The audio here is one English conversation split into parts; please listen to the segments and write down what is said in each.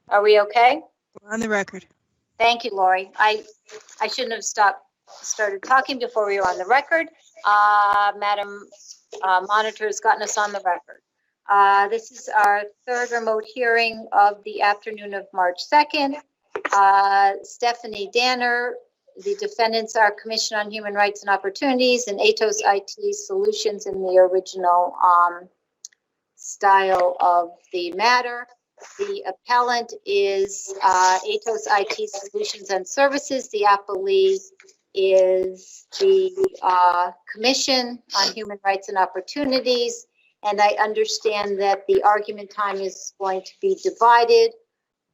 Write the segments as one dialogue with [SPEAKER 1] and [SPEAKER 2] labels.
[SPEAKER 1] Are we okay?
[SPEAKER 2] We're on the record.
[SPEAKER 1] Thank you, Lori. I shouldn't have started talking before we were on the record. Madam Monitor has gotten us on the record. This is our third remote hearing of the afternoon of March 2nd. Stephanie Danner, the defendants are Commission on Human Rights and Opportunities and Atos IT Solutions in the original style of the matter. The appellant is Atos IT Solutions and Services. The appellee is the Commission on Human Rights and Opportunities. And I understand that the argument time is going to be divided.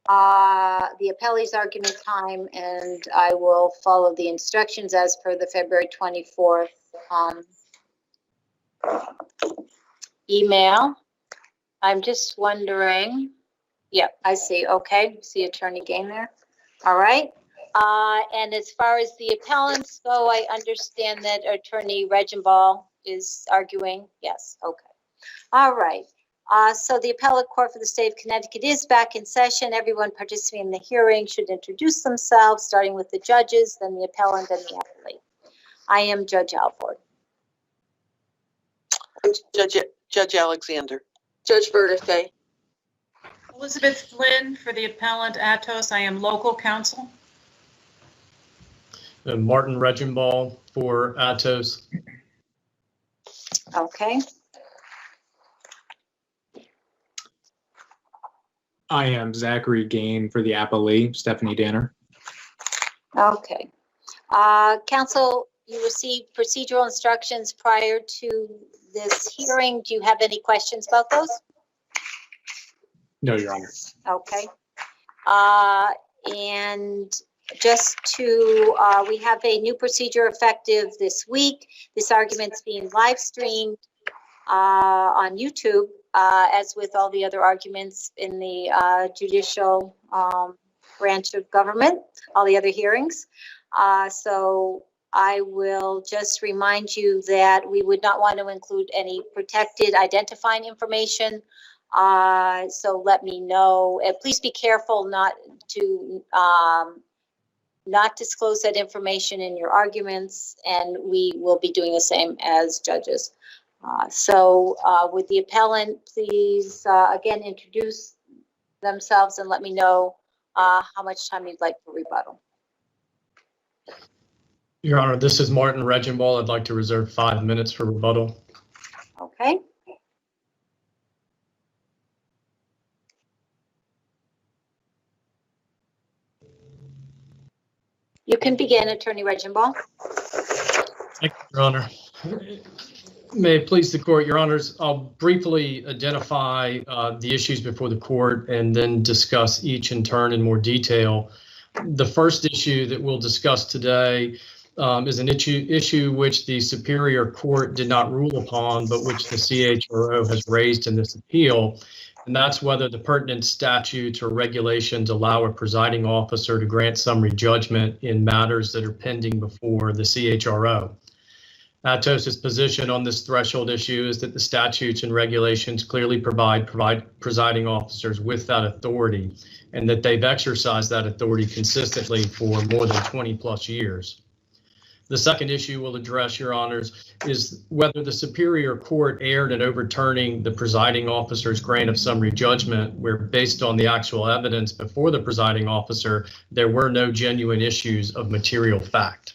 [SPEAKER 1] The appellee's argument time, and I will follow the instructions as per the February 24th email. I'm just wondering. Yep, I see. Okay, see Attorney Gain there. All right. And as far as the appellants go, I understand that Attorney Regenball is arguing. Yes. Okay. All right. So the appellate court for the state of Connecticut is back in session. Everyone participating in the hearing should introduce themselves, starting with the judges, then the appellant, and the appellate. I am Judge Alford.
[SPEAKER 3] Judge Alexander. Judge Verdife.
[SPEAKER 4] Elizabeth Flynn for the appellant Atos. I am local counsel.
[SPEAKER 5] Martin Regenball for Atos.
[SPEAKER 1] Okay.
[SPEAKER 6] I am Zachary Gain for the appellee, Stephanie Danner.
[SPEAKER 1] Okay. Counsel, you received procedural instructions prior to this hearing. Do you have any questions about those?
[SPEAKER 6] No, Your Honor.
[SPEAKER 1] Okay. And just to, we have a new procedure effective this week. This argument's being live streamed on YouTube, as with all the other arguments in the judicial branch of government, all the other hearings. So I will just remind you that we would not want to include any protected identifying information. So let me know, and please be careful not to not disclose that information in your arguments, and we will be doing the same as judges. So would the appellant please again introduce themselves and let me know how much time you'd like for rebuttal.
[SPEAKER 5] Your Honor, this is Martin Regenball. I'd like to reserve 5 minutes for rebuttal.
[SPEAKER 1] Okay. You can begin, Attorney Regenball.
[SPEAKER 5] Thank you, Your Honor. May it please the court, Your Honors, I'll briefly identify the issues before the court and then discuss each in turn in more detail. The first issue that we'll discuss today is an issue which the Superior Court did not rule upon, but which the CHRO has raised in this appeal. And that's whether the pertinent statutes or regulations allow a presiding officer to grant summary judgment in matters that are pending before the CHRO. Atos's position on this threshold issue is that the statutes and regulations clearly provide presiding officers with that authority, and that they've exercised that authority consistently for more than 20 plus years. The second issue we'll address, Your Honors, is whether the Superior Court erred in overturning the presiding officer's grant of summary judgment, where based on the actual evidence before the presiding officer, there were no genuine issues of material fact.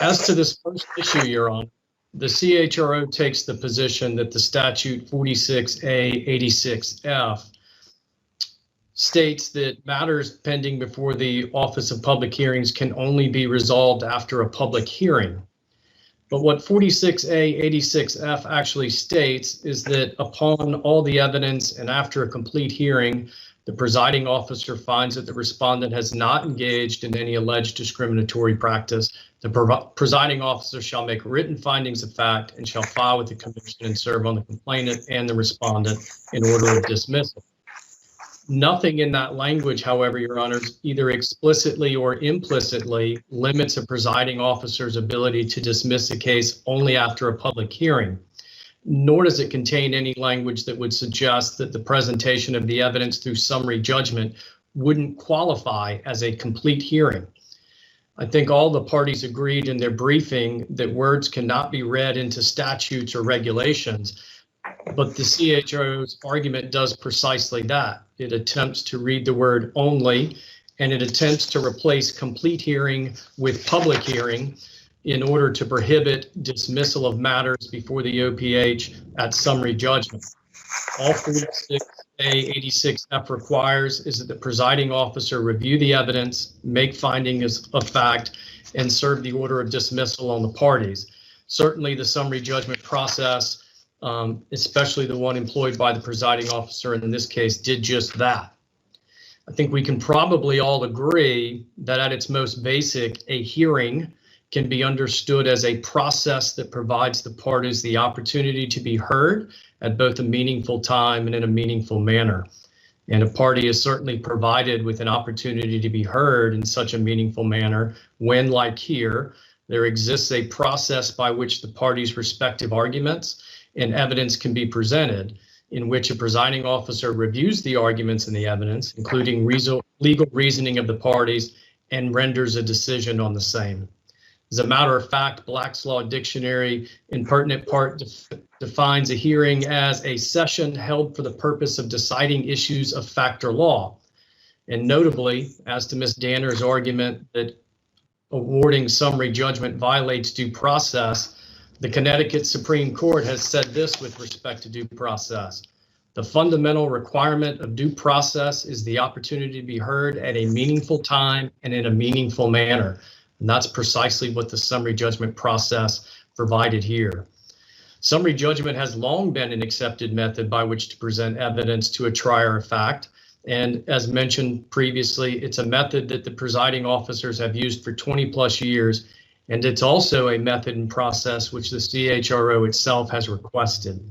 [SPEAKER 5] As to this first issue, Your Honor, the CHRO takes the position that the statute 46A86F states that matters pending before the Office of Public Hearings can only be resolved after a public hearing. But what 46A86F actually states is that upon all the evidence and after a complete hearing, the presiding officer finds that the respondent has not engaged in any alleged discriminatory practice. The presiding officer shall make written findings of fact and shall file with the commission and serve on the complainant and the respondent in order of dismissal. Nothing in that language, however, Your Honors, either explicitly or implicitly limits a presiding officer's ability to dismiss a case only after a public hearing. nor does it contain any language that would suggest that the presentation of the evidence through summary judgment wouldn't qualify as a complete hearing. I think all the parties agreed in their briefing that words cannot be read into statutes or regulations, but the CHRO's argument does precisely that. It attempts to read the word only, and it attempts to replace complete hearing with public hearing in order to prohibit dismissal of matters before the OPH at summary judgment. All 46A86F requires is that the presiding officer review the evidence, make findings of fact, and serve the order of dismissal on the parties. Certainly the summary judgment process, especially the one employed by the presiding officer in this case, did just that. I think we can probably all agree that at its most basic, a hearing can be understood as a process that provides the parties the opportunity to be heard at both a meaningful time and in a meaningful manner. And a party is certainly provided with an opportunity to be heard in such a meaningful manner when, like here, there exists a process by which the parties' respective arguments and evidence can be presented, in which a presiding officer reviews the arguments and the evidence, including legal reasoning of the parties, and renders a decision on the same. As a matter of fact, Black's Law Dictionary in pertinent part defines a hearing as a session held for the purpose of deciding issues of fact or law. And notably, as to Ms. Danner's argument that awarding summary judgment violates due process, the Connecticut Supreme Court has said this with respect to due process. The fundamental requirement of due process is the opportunity to be heard at a meaningful time and in a meaningful manner. And that's precisely what the summary judgment process provided here. Summary judgment has long been an accepted method by which to present evidence to a trier of fact. And as mentioned previously, it's a method that the presiding officers have used for 20 plus years. And it's also a method and process which the CHRO itself has requested.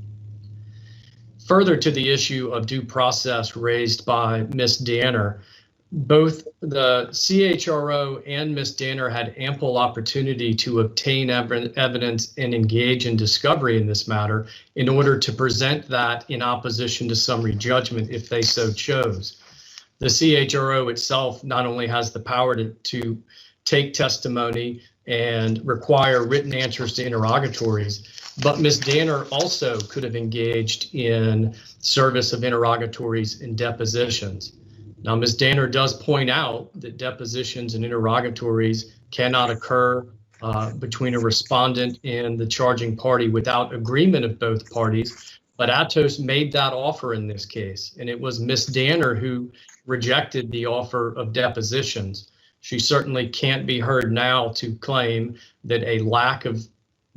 [SPEAKER 5] Further to the issue of due process raised by Ms. Danner, both the CHRO and Ms. Danner had ample opportunity to obtain evidence and engage in discovery in this matter in order to present that in opposition to summary judgment if they so chose. The CHRO itself not only has the power to take testimony and require written answers to interrogatories, but Ms. Danner also could have engaged in service of interrogatories and depositions. Now, Ms. Danner does point out that depositions and interrogatories cannot occur between a respondent and the charging party without agreement of both parties, but Atos made that offer in this case, and it was Ms. Danner who rejected the offer of depositions. She certainly can't be heard now to claim that a lack of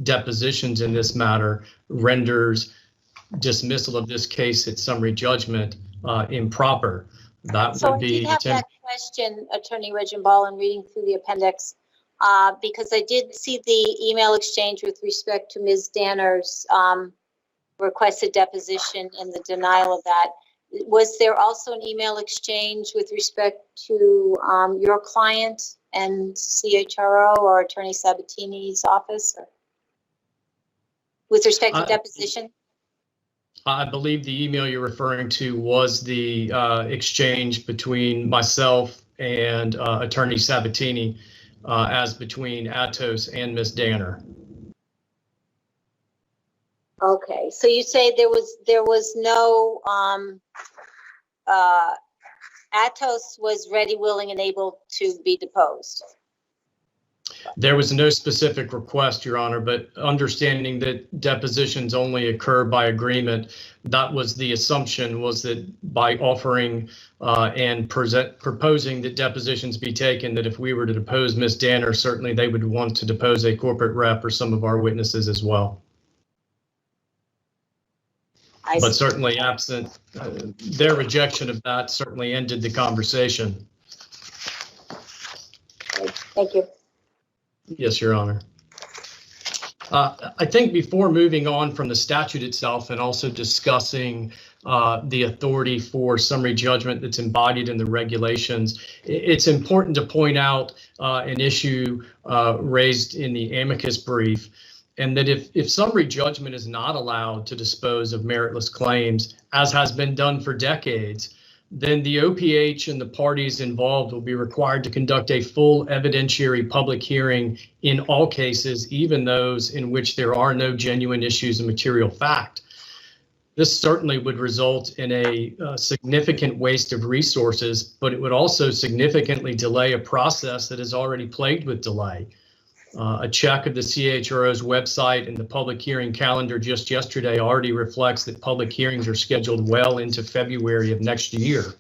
[SPEAKER 5] depositions in this matter renders dismissal of this case at summary judgment improper. That
[SPEAKER 1] So
[SPEAKER 5] would be
[SPEAKER 1] I did have that question, Attorney Regenball, in reading through the appendix, because I did see the email exchange with respect to Ms. Danner's requested deposition and the denial of that. Was there also an email exchange with respect to your client and CHRO or Attorney Sabatini's office, or with respect to deposition?
[SPEAKER 5] I believe the email you're referring to was the exchange between myself and Attorney Sabatini as between Atos and Ms. Danner.
[SPEAKER 1] Okay, so you say there was no Atos was ready, willing, and able to be deposed.
[SPEAKER 5] There was no specific request, Your Honor, but understanding that depositions only occur by agreement, that was the assumption, was that by offering and proposing that depositions be taken, that if we were to depose Ms. Danner, certainly they would want to depose a corporate rep or some of our witnesses as well. But certainly absent, their rejection of that certainly ended the conversation.
[SPEAKER 1] Thank you.
[SPEAKER 5] Yes, Your Honor. I think before moving on from the statute itself and also discussing the authority for summary judgment that's embodied in the regulations, it's important to point out an issue raised in the amicus brief, and that if summary judgment is not allowed to dispose of meritless claims, as has been done for decades, then the OPH and the parties involved will be required to conduct a full evidentiary public hearing in all cases, even those in which there are no genuine issues of material fact. This certainly would result in a significant waste of resources, but it would also significantly delay a process that is already plagued with delay. A check of the CHRO's website and the public hearing calendar just yesterday already reflects that public hearings are scheduled well into February of next year.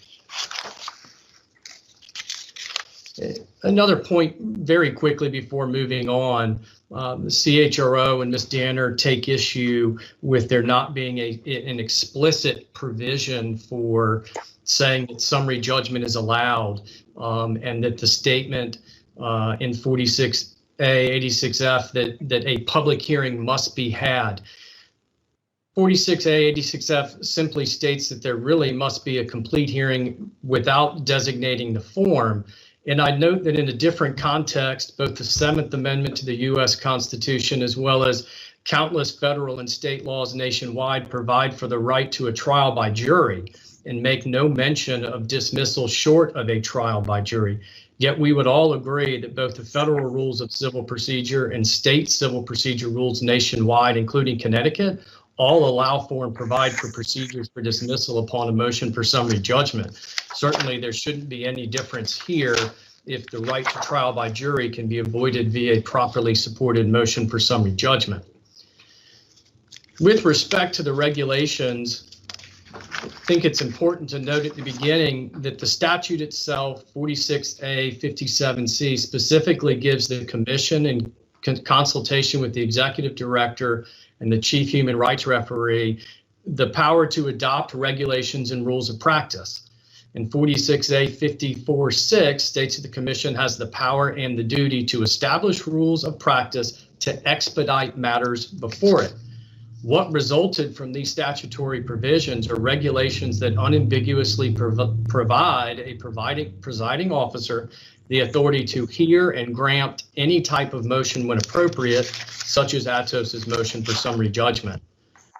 [SPEAKER 5] Another point very quickly before moving on, the CHRO and Ms. Danner take issue with there not being an explicit provision for saying that summary judgment is allowed, and that the statement in 46A86F that a public hearing must be had. 46A86F simply states that there really must be a complete hearing without designating the form. And I note that in a different context, both the 7th Amendment to the U.S. Constitution, as well as countless federal and state laws nationwide, provide for the right to a trial by jury and make no mention of dismissal short of a trial by jury. Yet we would all agree that both the federal rules of civil procedure and state civil procedure rules nationwide, including Connecticut, all allow for and provide for procedures for dismissal upon a motion for summary judgment. Certainly, there shouldn't be any difference here if the right to trial by jury can be avoided via a properly supported motion for summary judgment. With respect to the regulations, I think it's important to note at the beginning that the statute itself, 46A57C, specifically gives the commission, in consultation with the executive director and the chief human rights referee, the power to adopt regulations and rules of practice. And 46A54(6) states that the commission has the power and the duty to establish rules of practice to expedite matters before it. What resulted from these statutory provisions are regulations that unambiguously provide a presiding officer the authority to hear and grant any type of motion when appropriate, such as Atos's motion for summary judgment.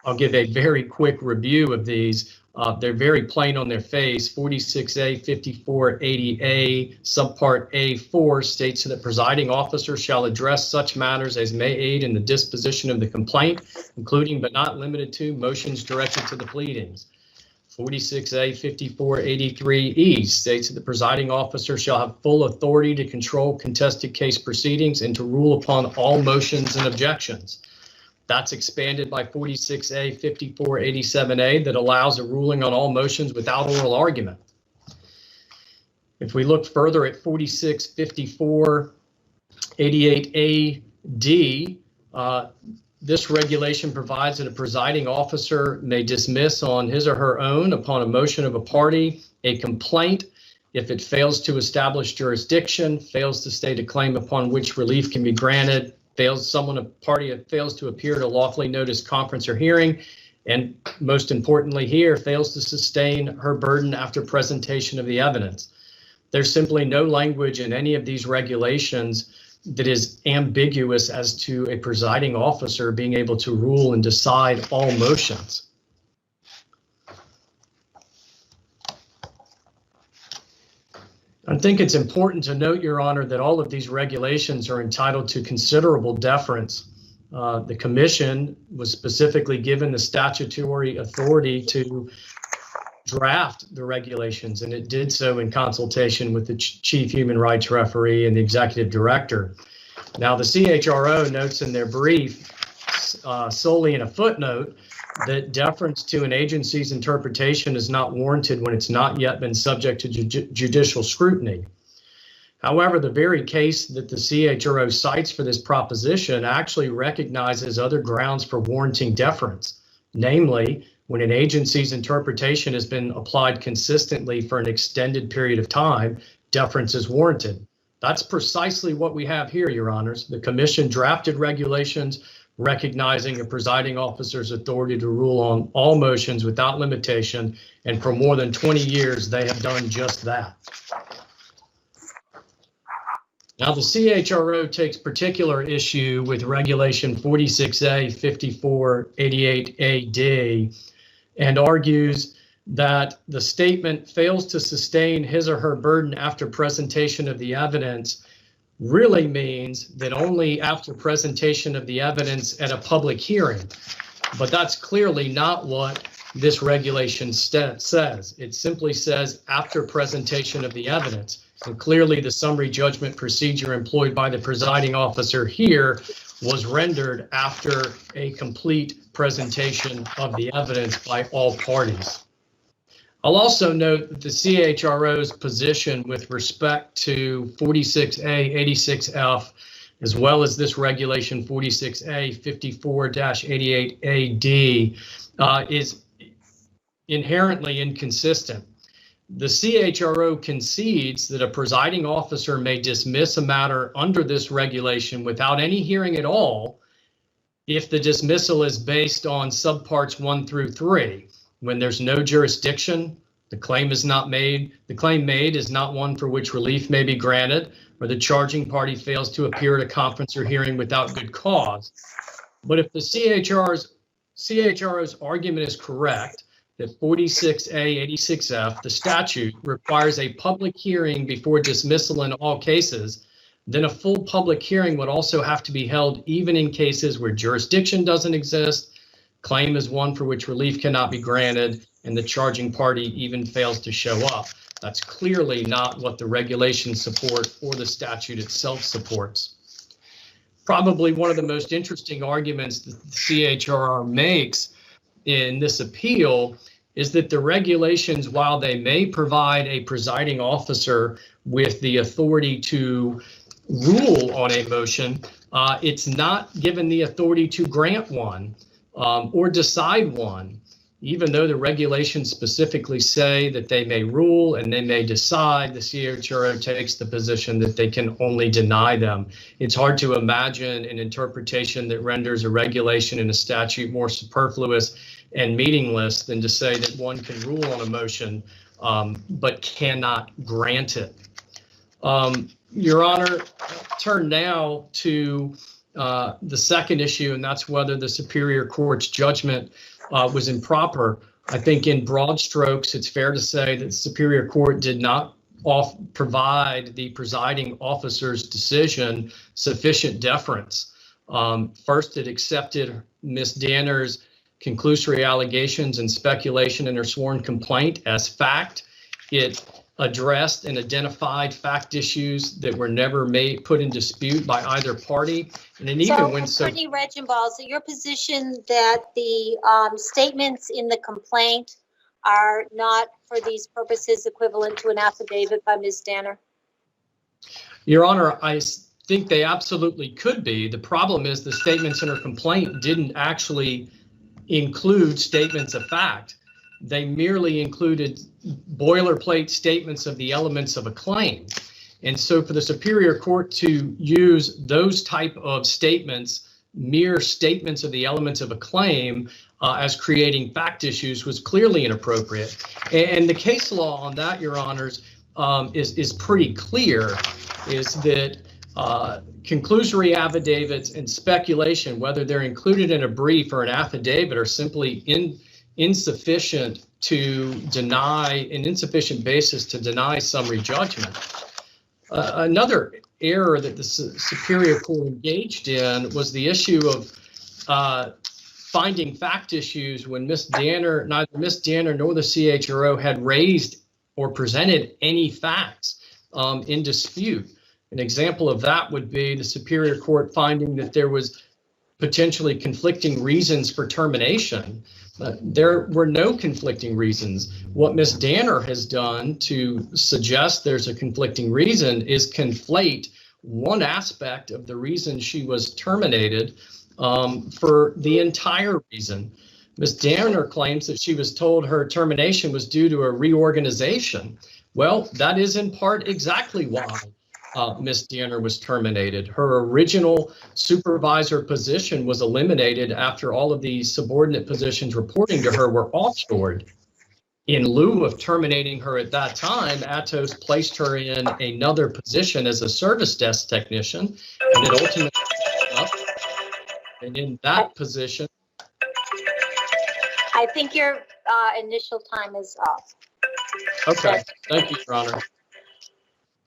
[SPEAKER 5] I'll give a very quick review of these. They're very plain on their face. 46A5480A subpart A4 states that the presiding officer shall address such matters as may aid in the disposition of the complaint, including but not limited to motions directed to the pleadings. 46A5483E states that the presiding officer shall have full authority to control contested case proceedings and to rule upon all motions and objections. That's expanded by 46A5487A that allows a ruling on all motions without oral argument. If we look further at 465488AD, this regulation provides that a presiding officer may dismiss on his or her own, upon a motion of a party, a complaint if it fails to establish jurisdiction, fails to state a claim upon which relief can be granted, fails to appear at a lawfully noticed conference or hearing, and most importantly here, fails to sustain her burden after presentation of the evidence. There's simply no language in any of these regulations that is ambiguous as to a presiding officer being able to rule and decide all motions. I think it's important to note, Your Honor, that all of these regulations are entitled to considerable deference. The commission was specifically given the statutory authority to draft the regulations, and it did so in consultation with the chief human rights referee and the executive director. Now, the CHRO notes in their brief, solely in a footnote, that deference to an agency's interpretation is not warranted when it's not yet been subject to judicial scrutiny. However, the very case that the CHRO cites for this proposition actually recognizes other grounds for warranting deference, namely, when an agency's interpretation has been applied consistently for an extended period of time, deference is warranted. That's precisely what we have here, Your Honors. The commission drafted regulations recognizing a presiding officer's authority to rule on all motions without limitation, and for more than 20 years, they have done just that. Now, the CHRO takes particular issue with Regulation 46A 5488AD and argues that the statement fails to sustain his or her burden after presentation of the evidence really means that only after presentation of the evidence at a public hearing. But that's clearly not what this regulation says. It simply says after presentation of the evidence. And clearly the summary judgment procedure employed by the presiding officer here was rendered after a complete presentation of the evidence by all parties. I'll also note that the CHRO's position with respect to 46A 86F, as well as this regulation 46A 54-88AD, is inherently inconsistent. The CHRO concedes that a presiding officer may dismiss a matter under this regulation without any hearing at all if the dismissal is based on subparts 1 through 3. When there's no jurisdiction, the claim is not made, the claim made is not one for which relief may be granted, or the charging party fails to appear at a conference or hearing without good cause. But if the CHRO's argument is correct, that 46A 86F, the statute, requires a public hearing before dismissal in all cases, then a full public hearing would also have to be held even in cases where jurisdiction doesn't exist, claim is one for which relief cannot be granted, and the charging party even fails to show up. That's clearly not what the regulations support or the statute itself supports. Probably one of the most interesting arguments that the CHRO makes in this appeal is that the regulations, while they may provide a presiding officer with the authority to rule on a motion, it's not given the authority to grant one or decide one, even though the regulations specifically say that they may rule and they may decide. The CHRO takes the position that they can only deny them. It's hard to imagine an interpretation that renders a regulation in a statute more superfluous and meaningless than to say that one can rule on a motion but cannot grant it. Your Honor, turn now to the second issue, and that's whether the Superior Court's judgment was improper. I think in broad strokes, it's fair to say that the Superior Court did not provide the presiding officer's decision sufficient deference. First, it accepted Ms. Danner's conclusory allegations and speculation in her sworn complaint as fact. It addressed and identified fact issues that were never put in dispute by either party. And it even went so.
[SPEAKER 1] Attorney Regenball, is it your position that the statements in the complaint are not, for these purposes, equivalent to an affidavit by Ms. Danner?
[SPEAKER 5] Your Honor, I think they absolutely could be. The problem is the statements in her complaint didn't actually include statements of fact. They merely included boilerplate statements of the elements of a claim. And so for the Superior Court to use those type of statements, mere statements of the elements of a claim, as creating fact issues was clearly inappropriate. And the case law on that, Your Honors, is pretty clear, is that conclusory affidavits and speculation, whether they're included in a brief or an affidavit, are simply insufficient to deny, an insufficient basis to deny summary judgment. Another error that the Superior Court engaged in was the issue of finding fact issues when neither Ms. Danner nor the CHRO had raised or presented any facts in dispute. An example of that would be the Superior Court finding that there was potentially conflicting reasons for termination. There were no conflicting reasons. What Ms. Danner has done to suggest there's a conflicting reason is conflate one aspect of the reason she was terminated for the entire reason. Ms. Danner claims that she was told her termination was due to a reorganization. Well, that is in part exactly why Ms. Danner was terminated. Her original supervisor position was eliminated after all of the subordinate positions reporting to her were offshored. In lieu of terminating her at that time, Atos placed her in another position as a service desk technician, and it ultimately up. And in that position,
[SPEAKER 1] I think your initial time is up.
[SPEAKER 5] okay, thank you, Your Honor.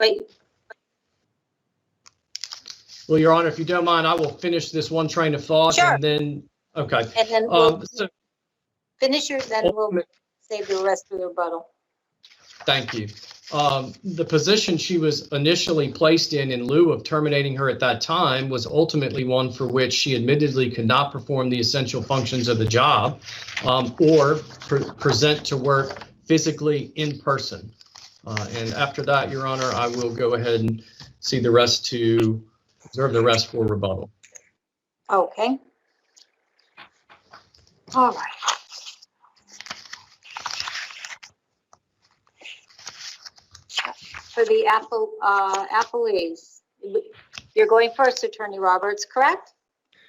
[SPEAKER 1] Wait,
[SPEAKER 5] Well, Your Honor, if you don't mind, I will finish this one train of thought
[SPEAKER 1] Sure.
[SPEAKER 5] and then, okay.
[SPEAKER 1] and then we'll
[SPEAKER 5] So,
[SPEAKER 1] finish your, then we'll save the rest of the rebuttal.
[SPEAKER 5] thank you. The position she was initially placed in lieu of terminating her at that time was ultimately one for which she admittedly could not perform the essential functions of the job or present to work physically in person. And after that, Your Honor, I will go ahead and see the rest to reserve the rest for rebuttal.
[SPEAKER 1] Okay. All right. For the appellees, you're going first, Attorney Roberts, correct?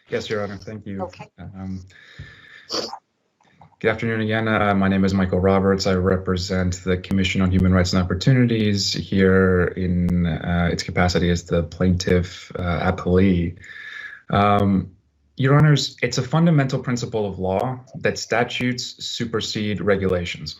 [SPEAKER 2] Yes, Your Honor. Thank you.
[SPEAKER 1] Okay.
[SPEAKER 2] Good afternoon again. My name is Michael Roberts. I represent the Commission on Human Rights and Opportunities here in its capacity as the plaintiff appellee. Your Honors, it's a fundamental principle of law that statutes supersede regulations.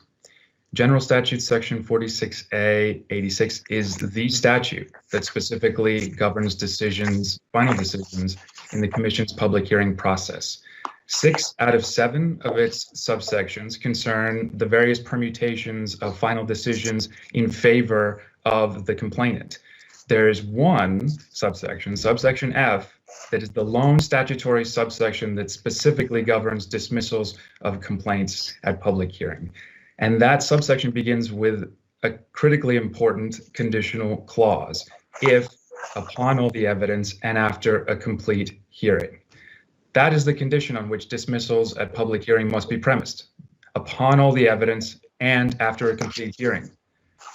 [SPEAKER 2] General Statute Section 46A 86 is the statute that specifically governs decisions, final decisions, in the Commission's public hearing process. 6 out of 7 of its subsections concern the various permutations of final decisions in favor of the complainant. There is one subsection, subsection F, that is the lone statutory subsection that specifically governs dismissals of complaints at public hearing. And that subsection begins with a critically important conditional clause, if upon all the evidence and after a complete hearing. That is the condition on which dismissals at public hearing must be premised, upon all the evidence and after a complete hearing.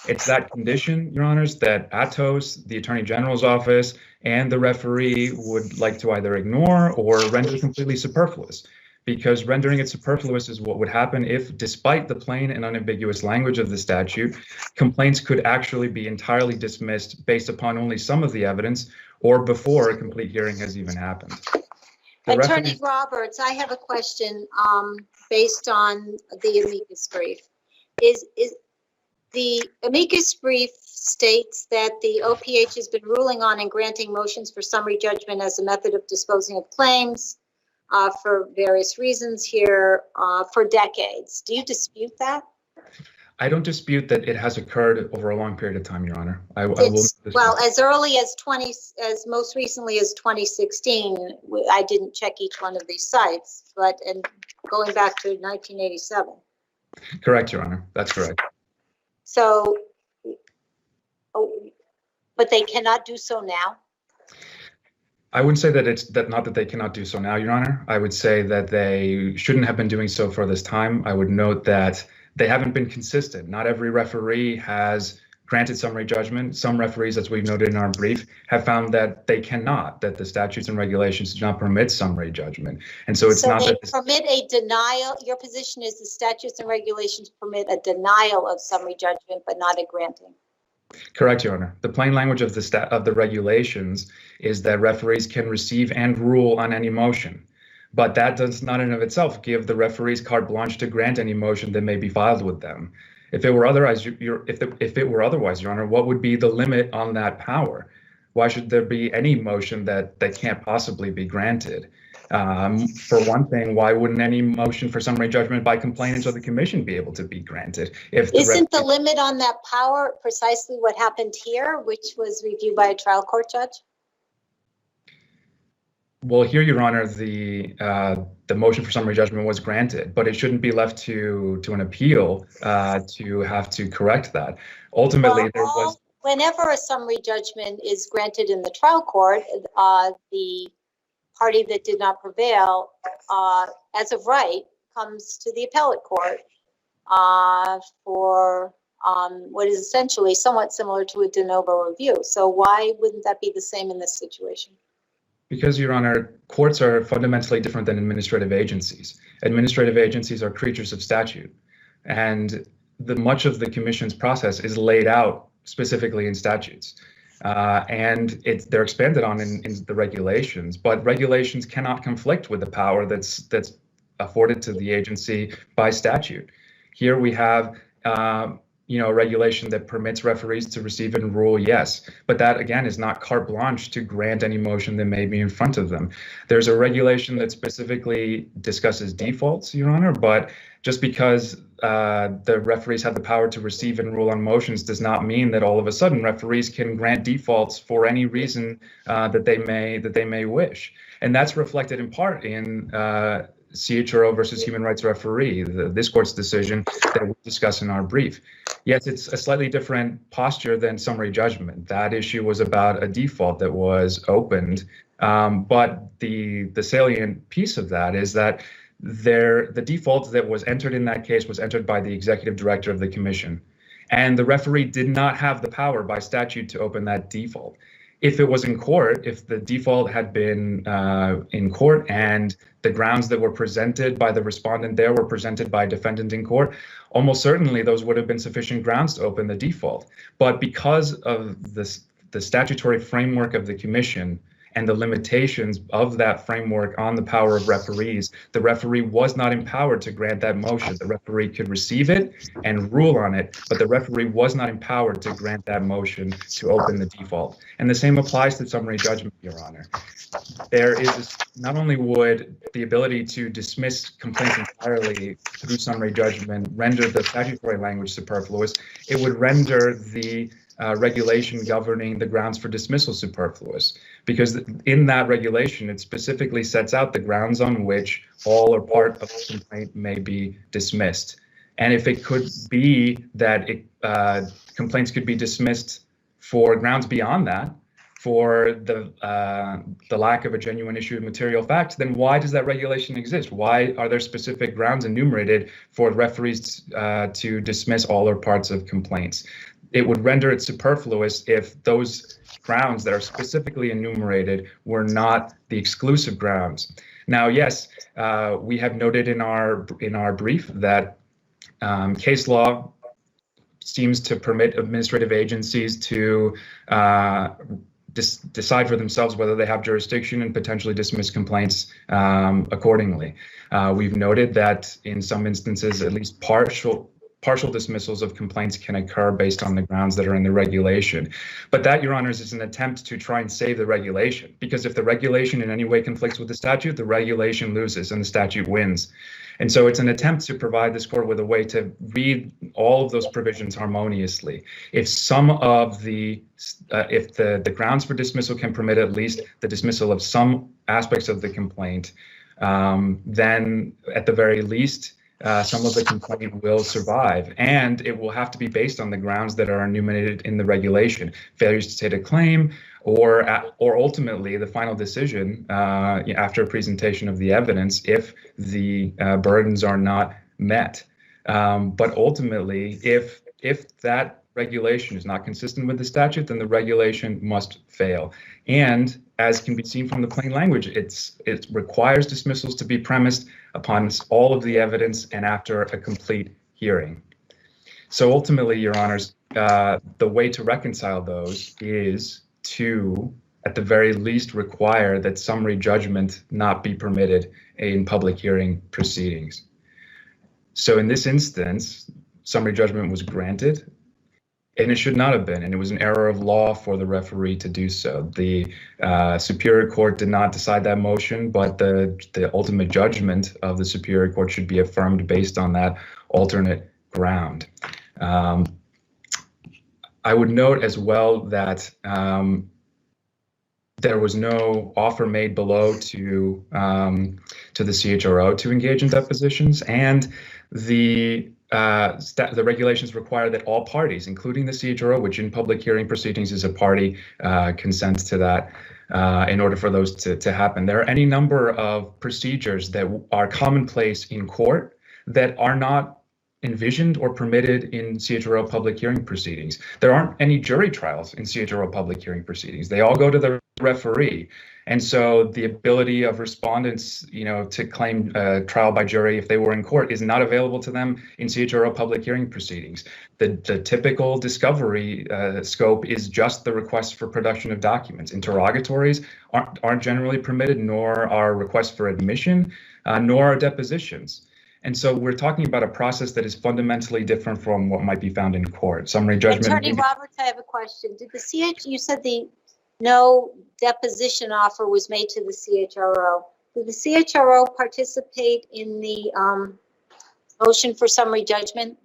[SPEAKER 2] It's that condition, Your Honors, that Atos, the Attorney General's office, and the referee would like to either ignore or render completely superfluous, because rendering it superfluous is what would happen if, despite the plain and unambiguous language of the statute, complaints could actually be entirely dismissed based upon only some of the evidence or before a complete hearing has even happened.
[SPEAKER 1] Attorney Roberts, I have a question based on the amicus brief. Is the amicus brief states that the OPH has been ruling on and granting motions for summary judgment as a method of disposing of claims for various reasons here for decades. Do you dispute that?
[SPEAKER 2] I don't dispute that it has occurred over a long period of time, Your Honor. I will.
[SPEAKER 1] Well, as early as most recently as 2016, I didn't check each one of these sites, but and going back to 1987.
[SPEAKER 2] Correct, Your Honor. That's correct.
[SPEAKER 1] So, but they cannot do so now?
[SPEAKER 2] I wouldn't say that it's not that they cannot do so now, Your Honor. I would say that they shouldn't have been doing so for this time. I would note that they haven't been consistent. Not every referee has granted summary judgment. Some referees, as we've noted in our brief, have found that they cannot, that the statutes and regulations do not permit summary judgment. And so it's not that they
[SPEAKER 1] permit a denial. Your position is the statutes and regulations permit a denial of summary judgment, but not a granting.
[SPEAKER 2] Correct, Your Honor. The plain language of the regulations is that referees can receive and rule on any motion. But that does not in of itself give the referees carte blanche to grant any motion that may be filed with them. If it were otherwise, if it were otherwise, Your Honor, what would be the limit on that power? Why should there be any motion that can't possibly be granted? For one thing, why wouldn't any motion for summary judgment by complainants or the commission be able to be granted?
[SPEAKER 1] Isn't the limit on that power precisely what happened here, which was reviewed by a trial court judge?
[SPEAKER 2] Well, here, Your Honor, the motion for summary judgment was granted, but it shouldn't be left to an appeal to have to correct that. Ultimately,
[SPEAKER 1] whenever a summary judgment is granted in the trial court, the party that did not prevail, as of right, comes to the appellate court for what is essentially somewhat similar to a de novo review. So why wouldn't that be the same in this situation?
[SPEAKER 2] Because, Your Honor, courts are fundamentally different than administrative agencies. Administrative agencies are creatures of statute, and much of the commission's process is laid out specifically in statutes. And they're expanded on in the regulations, but regulations cannot conflict with the power that's afforded to the agency by statute. Here we have, a regulation that permits referees to receive and rule, yes, but that again is not carte blanche to grant any motion that may be in front of them. There's a regulation that specifically discusses defaults, Your Honor, but just because the referees have the power to receive and rule on motions does not mean that all of a sudden referees can grant defaults for any reason that they may wish. And that's reflected in part in CHRO versus Human Rights Referee, this court's decision that we discuss in our brief. Yes, it's a slightly different posture than summary judgment. That issue was about a default that was opened, but the salient piece of that is that the default that was entered in that case was entered by the executive director of the commission, and the referee did not have the power by statute to open that default. If it was in court, if the default had been in court and the grounds that were presented by the respondent there were presented by a defendant in court, almost certainly those would have been sufficient grounds to open the default. But because of the statutory framework of the commission and the limitations of that framework on the power of referees, the referee was not empowered to grant that motion. The referee could receive it and rule on it, but the referee was not empowered to grant that motion to open the default. And the same applies to summary judgment, Your Honor. There is not only would the ability to dismiss complaints entirely through summary judgment render the statutory language superfluous, it would render the regulation governing the grounds for dismissal superfluous, because in that regulation, it specifically sets out the grounds on which all or part of the complaint may be dismissed. And if it could be that complaints could be dismissed for grounds beyond that, for the lack of a genuine issue of material fact, then why does that regulation exist? Why are there specific grounds enumerated for referees to dismiss all or parts of complaints? It would render it superfluous if those grounds that are specifically enumerated were not the exclusive grounds. Now, yes, we have noted in our brief that case law seems to permit administrative agencies to decide for themselves whether they have jurisdiction and potentially dismiss complaints accordingly. We've noted that in some instances, at least partial dismissals of complaints can occur based on the grounds that are in the regulation. But that, Your Honors, is an attempt to try and save the regulation, because if the regulation in any way conflicts with the statute, the regulation loses and the statute wins. And so it's an attempt to provide this court with a way to read all of those provisions harmoniously. If some of if the grounds for dismissal can permit at least the dismissal of some aspects of the complaint, then at the very least, some of the complaint will survive, and it will have to be based on the grounds that are enumerated in the regulation. Failures to state a claim, or ultimately the final decision after a presentation of the evidence if the burdens are not met. But ultimately, if that regulation is not consistent with the statute, then the regulation must fail. And as can be seen from the plain language, it requires dismissals to be premised upon all of the evidence and after a complete hearing. So ultimately, Your Honors, the way to reconcile those is to, at the very least, require that summary judgment not be permitted in public hearing proceedings. So in this instance, summary judgment was granted, and it should not have been, and it was an error of law for the referee to do so. The Superior Court did not decide that motion, but the ultimate judgment of the Superior Court should be affirmed based on that alternate ground. I would note as well that there was no offer made below to the CHRO to engage in depositions, and the regulations require that all parties, including the CHRO, which in public hearing proceedings is a party, consent to that in order for those to happen. There are any number of procedures that are commonplace in court that are not envisioned or permitted in CHRO public hearing proceedings. There aren't any jury trials in CHRO public hearing proceedings. They all go to the referee. And so the ability of respondents, to claim trial by jury if they were in court is not available to them in CHRO public hearing proceedings. The typical discovery scope is just the request for production of documents. Interrogatories aren't generally permitted, nor are requests for admission, nor are depositions. And so we're talking about a process that is fundamentally different from what might be found in court. Summary judgment.
[SPEAKER 1] Attorney Roberts, I have a question. Did you said no deposition offer was made to the CHRO. Did the CHRO participate in the motion for summary judgment?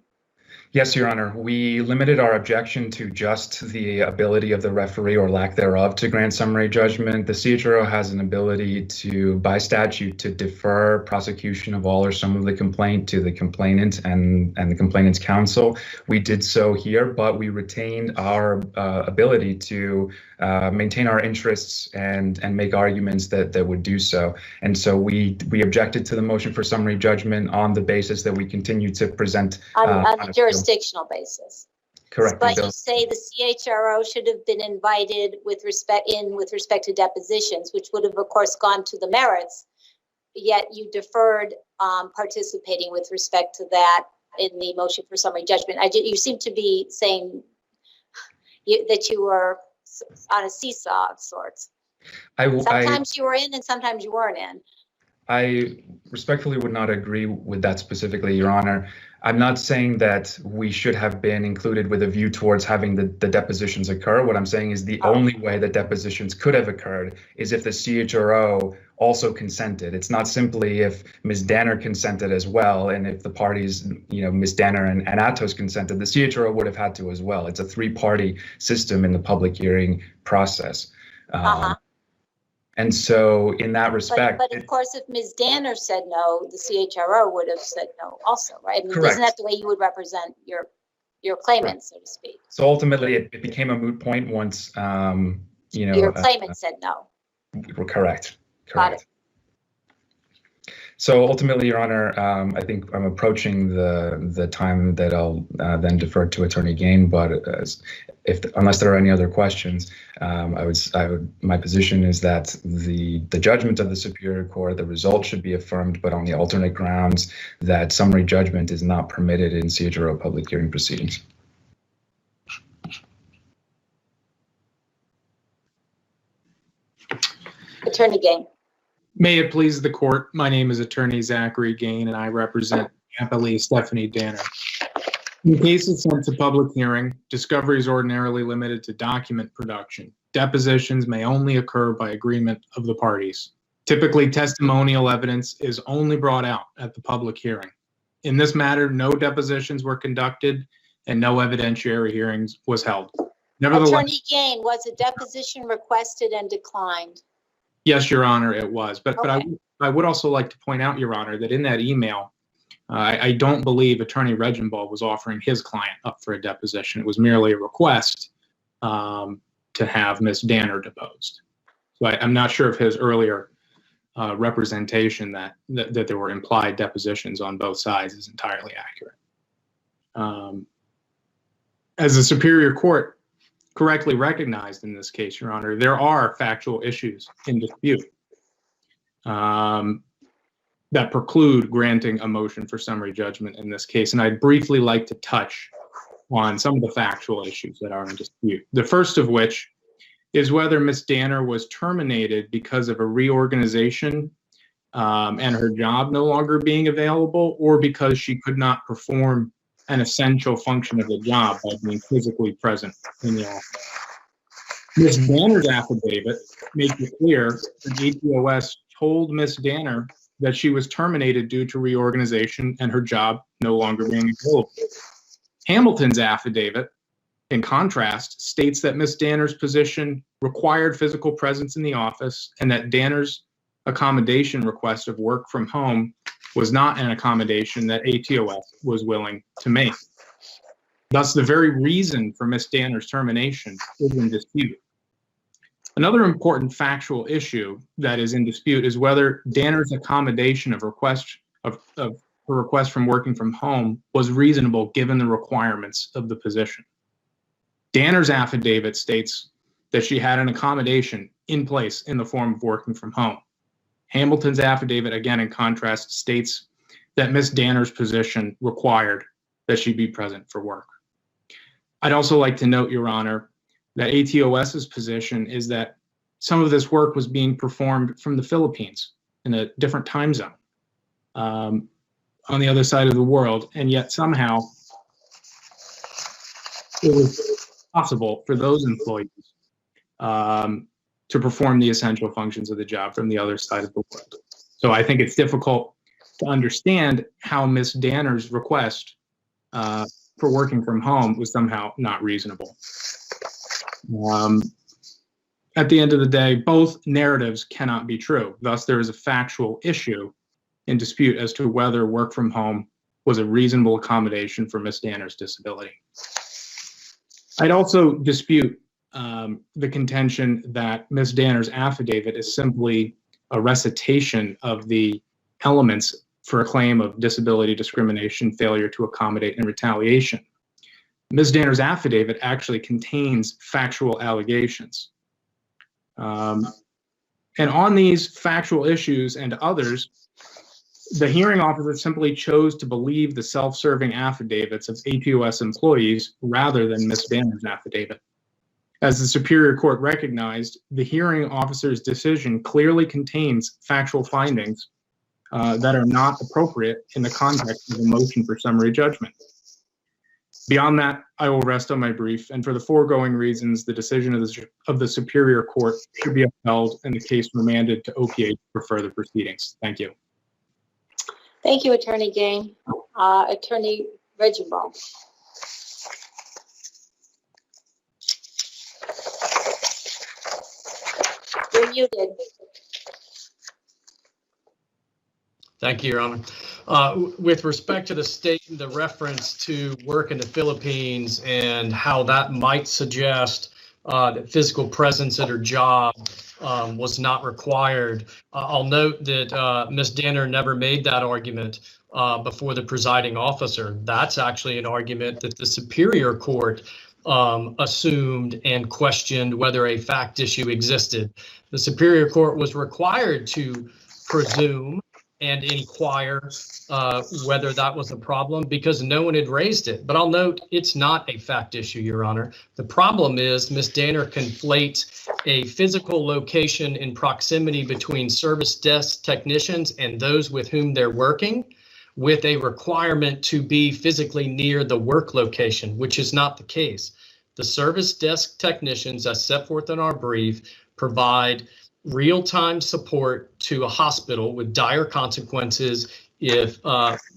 [SPEAKER 2] Yes, Your Honor. We limited our objection to just the ability of the referee or lack thereof to grant summary judgment. The CHRO has an ability to, by statute, to defer prosecution of all or some of the complaint to the complainant and the complainant's counsel. We did so here, but we retained our ability to maintain our interests and make arguments that would do so. And so we objected to the motion for summary judgment on the basis that we continue to present
[SPEAKER 1] on a jurisdictional basis.
[SPEAKER 2] Correct.
[SPEAKER 1] But you say the CHRO should have been invited with respect to depositions, which would have, of course, gone to the merits. Yet you deferred participating with respect to that in the motion for summary judgment. You seem to be saying that you were on a seesaw of sorts. Sometimes you were in and sometimes you weren't in.
[SPEAKER 2] I respectfully would not agree with that specifically, Your Honor. I'm not saying that we should have been included with a view towards having the depositions occur. What I'm saying is the only way that depositions could have occurred is if the CHRO also consented. It's not simply if Ms. Danner consented as well, and if the parties, Ms. Danner and Atos consented, the CHRO would have had to as well. It's a three-party system in the public hearing process. And so in that respect—
[SPEAKER 1] But of course, if Ms. Danner said no, the CHRO would have said no also, right? I mean,
[SPEAKER 2] correct.
[SPEAKER 1] Isn't that the way you would represent your claimant, so to speak?
[SPEAKER 2] So ultimately, it became a moot point once,
[SPEAKER 1] your claimant said no.
[SPEAKER 2] Correct.
[SPEAKER 1] Got it.
[SPEAKER 2] So ultimately, Your Honor, I think I'm approaching the time that I'll then defer to Attorney Gain. But unless there are any other questions, my position is that the judgment of the Superior Court, the result should be affirmed, but on the alternate grounds that summary judgment is not permitted in CHRO public hearing proceedings.
[SPEAKER 1] Attorney Gain.
[SPEAKER 6] May it please the court, my name is Attorney Zachary Gain and I represent appellee Stephanie Danner. In cases sent to public hearing, discovery is ordinarily limited to document production. Depositions may only occur by agreement of the parties. Typically, testimonial evidence is only brought out at the public hearing. In this matter, no depositions were conducted and no evidentiary hearings was held. Nevertheless,
[SPEAKER 1] Attorney Gain, was a deposition requested and declined?
[SPEAKER 6] Yes, Your Honor, it was. But
[SPEAKER 1] Okay.
[SPEAKER 6] I would also like to point out, Your Honor, that in that email, I don't believe Attorney Regenbaugh was offering his client up for a deposition. It was merely a request to have Ms. Danner deposed. So I'm not sure if his earlier representation that there were implied depositions on both sides is entirely accurate. As the Superior Court correctly recognized in this case, Your Honor, there are factual issues in dispute that preclude granting a motion for summary judgment in this case. And I'd briefly like to touch on some of the factual issues that are in dispute. The first of which is whether Ms. Danner was terminated because of a reorganization and her job no longer being available, or because she could not perform an essential function of the job by being physically present in the office. Ms. Danner's affidavit makes it clear that ATOS told Ms. Danner that she was terminated due to reorganization and her job no longer being available. Hamilton's affidavit, in contrast, states that Ms. Danner's position required physical presence in the office and that Danner's accommodation request of work from home was not an accommodation that ATOS was willing to make. Thus, the very reason for Ms. Danner's termination is in dispute. Another important factual issue that is in dispute is whether Danner's accommodation of request of her request from working from home was reasonable given the requirements of the position. Danner's affidavit states that she had an accommodation in place in the form of working from home. Hamilton's affidavit, again in contrast, states that Ms. Danner's position required that she be present for work. I'd also like to note, Your Honor, that ATOS's position is that some of this work was being performed from the Philippines in a different time zone on the other side of the world, and yet somehow it was possible for those employees to perform the essential functions of the job from the other side of the world. So I think it's difficult to understand how Ms. Danner's request for working from home was somehow not reasonable. At the end of the day, both narratives cannot be true. Thus, there is a factual issue in dispute as to whether work from home was a reasonable accommodation for Ms. Danner's disability. I'd also dispute the contention that Ms. Danner's affidavit is simply a recitation of the elements for a claim of disability discrimination, failure to accommodate, and retaliation. Ms. Danner's affidavit actually contains factual allegations. And on these factual issues and others, the hearing officer simply chose to believe the self-serving affidavits of ATOS employees rather than Ms. Danner's affidavit. As the Superior Court recognized, the hearing officer's decision clearly contains factual findings that are not appropriate in the context of a motion for summary judgment. Beyond that, I will rest on my brief, and for the foregoing reasons, the decision of the Superior Court should be upheld and the case remanded to OPH for further proceedings. Thank you.
[SPEAKER 1] Thank you, Attorney Gain. Attorney Reginald. You're muted.
[SPEAKER 5] Thank you, Your Honor. With respect to the reference to work in the Philippines and how that might suggest that physical presence at her job was not required, I'll note that Ms. Danner never made that argument before the presiding officer. That's actually an argument that the Superior Court assumed and questioned whether a fact issue existed. The Superior Court was required to presume and inquire whether that was a problem because no one had raised it. But I'll note it's not a fact issue, Your Honor. The problem is Ms. Danner conflates a physical location in proximity between service desk technicians and those with whom they're working with a requirement to be physically near the work location, which is not the case. The service desk technicians, as set forth in our brief, provide real-time support to a hospital with dire consequences if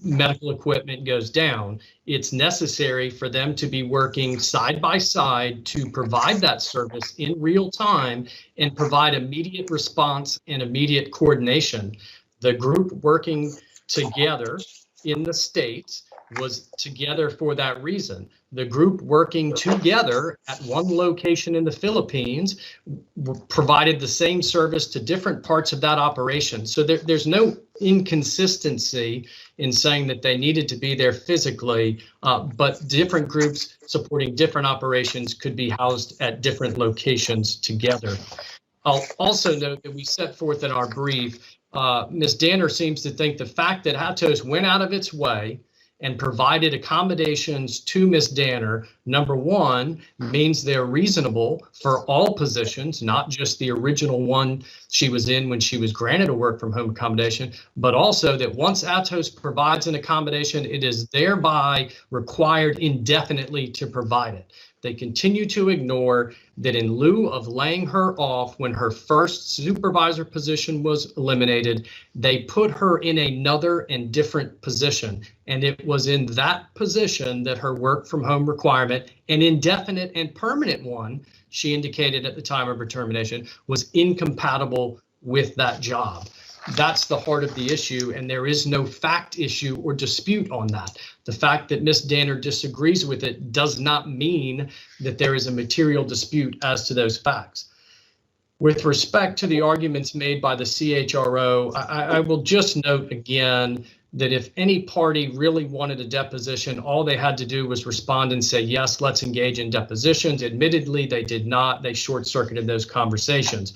[SPEAKER 5] medical equipment goes down. It's necessary for them to be working side by side to provide that service in real time and provide immediate response and immediate coordination. The group working together in the States was together for that reason. The group working together at one location in the Philippines provided the same service to different parts of that operation. So there's no inconsistency in saying that they needed to be there physically, but different groups supporting different operations could be housed at different locations together. I'll also note that we set forth in our brief, Ms. Danner seems to think the fact that ATOS went out of its way and provided accommodations to Ms. Danner, number one, means they're reasonable for all positions, not just the original one she was in when she was granted a work from home accommodation, but also that once ATOS provides an accommodation, it is thereby required indefinitely to provide it. They continue to ignore that in lieu of laying her off when her first supervisor position was eliminated, they put her in another and different position. And it was in that position that her work from home requirement, an indefinite and permanent one, she indicated at the time of her termination, was incompatible with that job. That's the heart of the issue, and there is no fact issue or dispute on that. The fact that Ms. Danner disagrees with it does not mean that there is a material dispute as to those facts. With respect to the arguments made by the CHRO, I will just note again that if any party really wanted a deposition, all they had to do was respond and say, yes, let's engage in depositions. Admittedly, they did not. They short-circuited those conversations.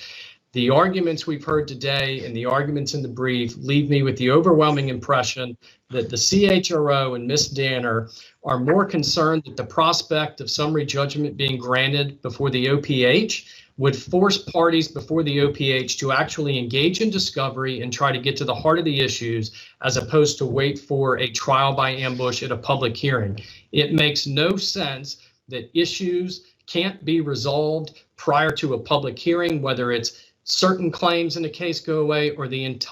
[SPEAKER 5] The arguments we've heard today and the arguments in the brief leave me with the overwhelming impression that the CHRO and Ms. Danner are more concerned that the prospect of summary judgment being granted before the OPH would force parties before the OPH to actually engage in discovery and try to get to the heart of the issues, as opposed to wait for a trial by ambush at a public hearing. It makes no sense that issues can't be resolved prior to a public hearing, whether it's certain claims in a case go away or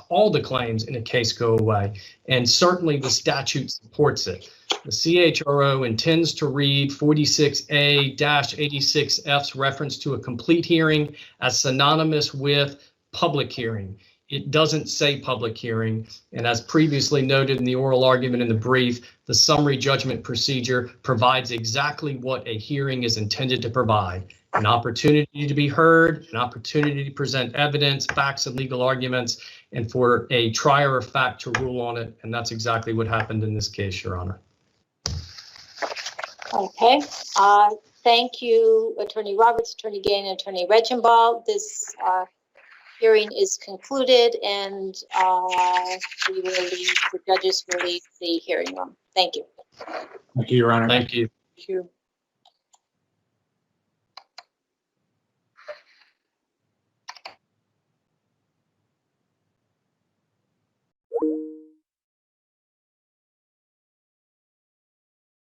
[SPEAKER 5] all the claims in a case go away. And certainly the statute supports it. The CHRO intends to read 46A-86F's reference to a complete hearing as synonymous with public hearing. It doesn't say public hearing. And as previously noted in the oral argument in the brief, the summary judgment procedure provides exactly what a hearing is intended to provide. An opportunity to be heard, an opportunity to present evidence, facts, and legal arguments, and for a trier of fact to rule on it. And that's exactly what happened in this case, Your Honor.
[SPEAKER 1] Okay, thank you, Attorney Roberts, Attorney Gain, and Attorney Regenbaugh. This hearing is concluded, and the judges will leave the hearing room. Thank you.
[SPEAKER 6] Thank you, Your Honor.
[SPEAKER 5] Thank you.
[SPEAKER 3] Thank you.